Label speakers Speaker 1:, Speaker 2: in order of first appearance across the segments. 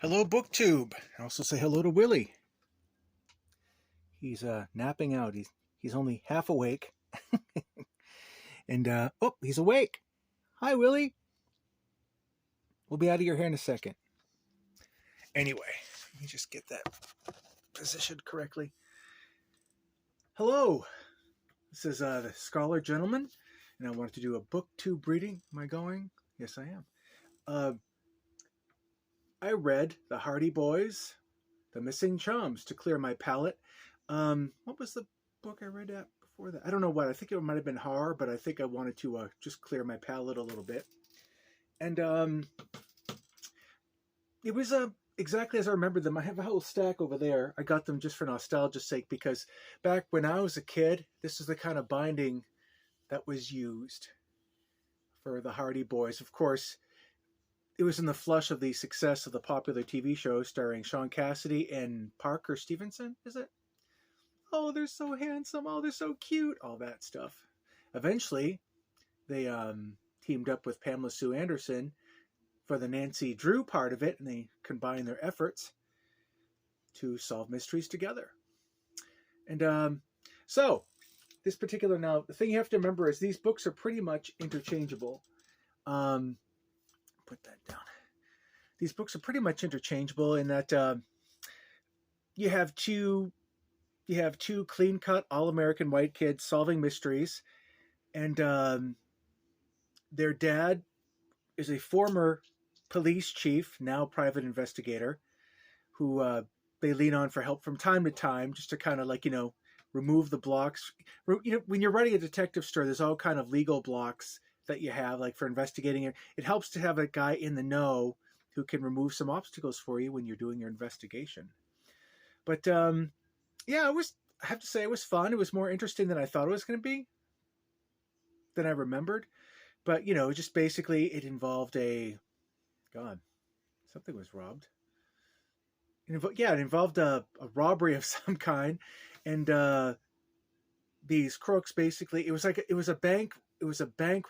Speaker 1: Hello, BookTube. I also say hello to Willie. He's napping out. He's only half awake, and oh, he's awake. Hi, Willie. We'll be out of your hair in a second. Anyway, let me just get that positioned correctly. Hello. This is the Scholar Gentleman, and I wanted to do a BookTube reading. Am I going? Yes, I am. I read The Hardy Boys, The Missing Chums to clear my palate. What was the book I read at before that? I don't know what. I think it might have been horror, but I think I wanted to just clear my palate a little bit. And it was exactly as I remember them. I have a whole stack over there. I got them just for nostalgia's sake because back when I was a kid, this is the kind of binding that was used for the Hardy Boys. Of course, it was in the flush of the success of the popular TV show starring Sean Cassidy and Parker Stevenson, is it? Oh, they're so handsome. Oh, they're so cute. All that stuff. Eventually, they teamed up with Pamela Sue Anderson for the Nancy Drew part of it, and they combined their efforts to solve mysteries together. And so, this particular, now, the thing you have to remember is these books are pretty much interchangeable. Put that down. These books are pretty much interchangeable in that you have two clean-cut, all-American white kids solving mysteries, and their dad is a former police chief, now private investigator, who they lean on for help from time to time, just to kind of remove the blocks. When you're writing a detective story, there's all kind of legal blocks that you have, like for investigating it. It helps to have a guy in the know who can remove some obstacles for you when you're doing your investigation. But yeah, I have to say it was fun. It was more interesting than I thought it was going to be, than I remembered. But, just basically it involved something was robbed. It involved a robbery of some kind. And these crooks basically, it was a bank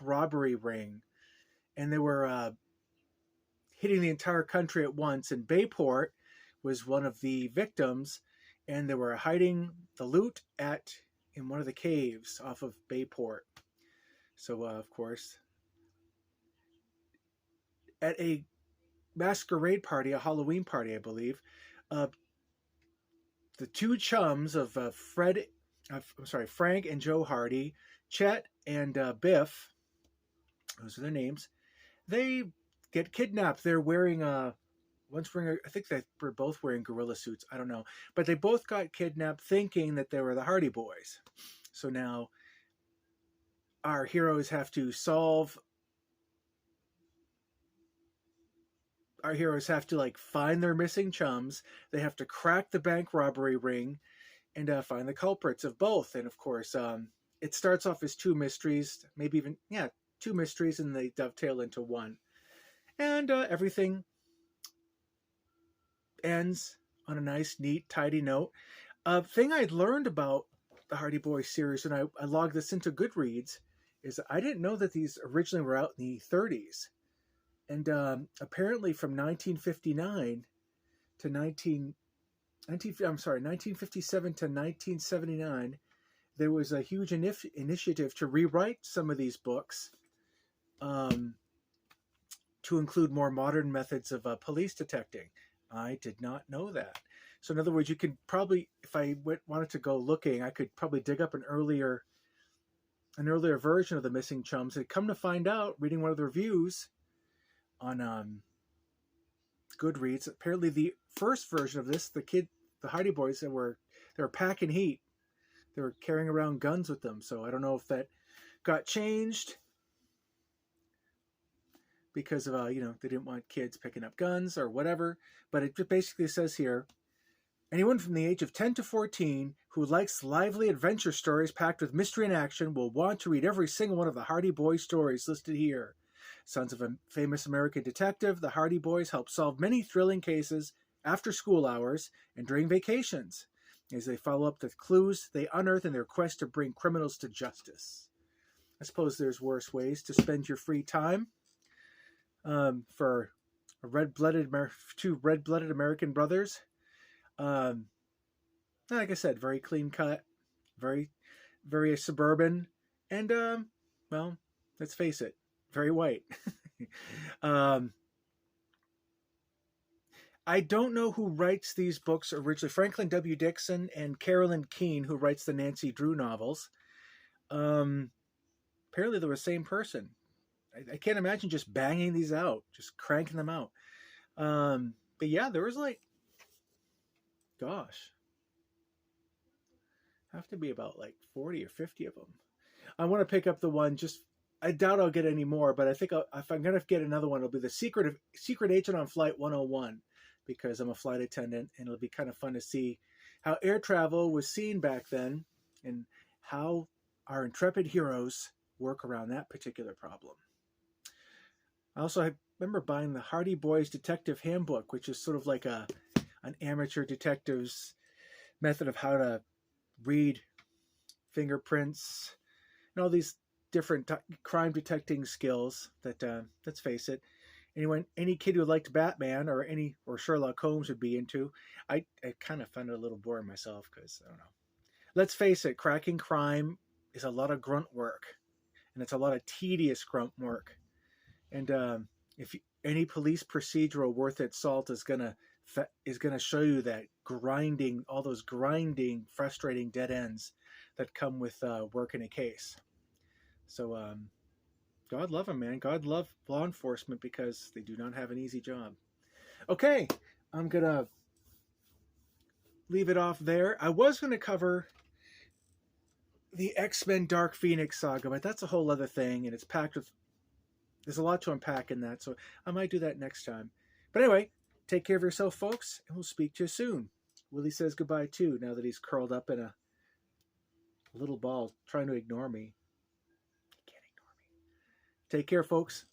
Speaker 1: robbery ring. And they were hitting the entire country at once. And Bayport was one of the victims. And they were hiding the loot in one of the caves off of Bayport. So, of course, at a masquerade party, a Halloween party, I believe, the two chums of Frank and Joe Hardy, Chet and Biff, those are their names, they get kidnapped. They're wearing I think they were both wearing gorilla suits. I don't know. But they both got kidnapped thinking that they were the Hardy Boys. So now our heroes have to find their missing chums. They have to crack the bank robbery ring and find the culprits of both. And of course, it starts off as two mysteries, maybe even, two mysteries, and they dovetail into one. And everything ends on a nice, neat, tidy note. A thing I'd learned about the Hardy Boys series, and I logged this into Goodreads, is I didn't know that these originally were out in the 30s. And apparently from 1959 to 1957 to 1979, there was a huge initiative to rewrite some of these books to include more modern methods of police detecting. I did not know that. So in other words, you could probably, if I wanted to go looking, I could probably dig up an earlier version of the Missing Chums. And come to find out, reading one of the reviews on Goodreads, apparently the first version of this, the Hardy Boys, they were packing heat. They were carrying around guns with them. So I don't know if that got changed because of they didn't want kids picking up guns or whatever. But it basically says here, anyone from the age of 10 to 14 who likes lively adventure stories packed with mystery and action will want to read every single one of the Hardy Boys stories listed here. Sons of a famous American detective, the Hardy Boys help solve many thrilling cases after school hours and during vacations as they follow up the clues they unearth in their quest to bring criminals to justice. I suppose there's worse ways to spend your free time for a two red-blooded American brothers. Um, like I said, very clean cut, very very suburban, and well, let's face it, very white. um, I don't know who writes these books originally. Franklin W. Dixon and Carolyn Keene, who writes the Nancy Drew novels. Um, Apparently, they're the same person. I can't imagine just banging these out, just cranking them out. But yeah, there was like, gosh, have to be about like 40 or 50 of them. I want to pick up the one just. I doubt I'll get any more, but I think if I'm gonna get another one, it'll be the Secret Agent on Flight 101, because I'm a flight attendant, and it'll be kind of fun to see how air travel was seen back then, and how our intrepid heroes work around that particular problem. I remember buying the Hardy Boys Detective Handbook, which is sort of like an amateur detective's method of how to read fingerprints and all these different crime detecting skills that, let's face it, any kid who liked Batman or Sherlock Holmes would be into. I kind of found it a little boring myself because, I don't know. Let's face it, cracking crime is a lot of grunt work, and it's a lot of tedious grunt work. And if any police procedural worth its salt is gonna show you that all those grinding, frustrating dead ends that come with working a case. So God love them, man. God love law enforcement, because they do not have an easy job. Okay, I'm gonna leave it off there. I was gonna cover the X-Men Dark Phoenix saga, but that's a whole other thing, and it's packed with. There's a lot to unpack in that, so I might do that next time. But anyway, take care of yourself, folks, and we'll speak to you soon. Willie says goodbye too, now that he's curled up in a little ball trying to ignore me. He can't ignore me. Take care, folks.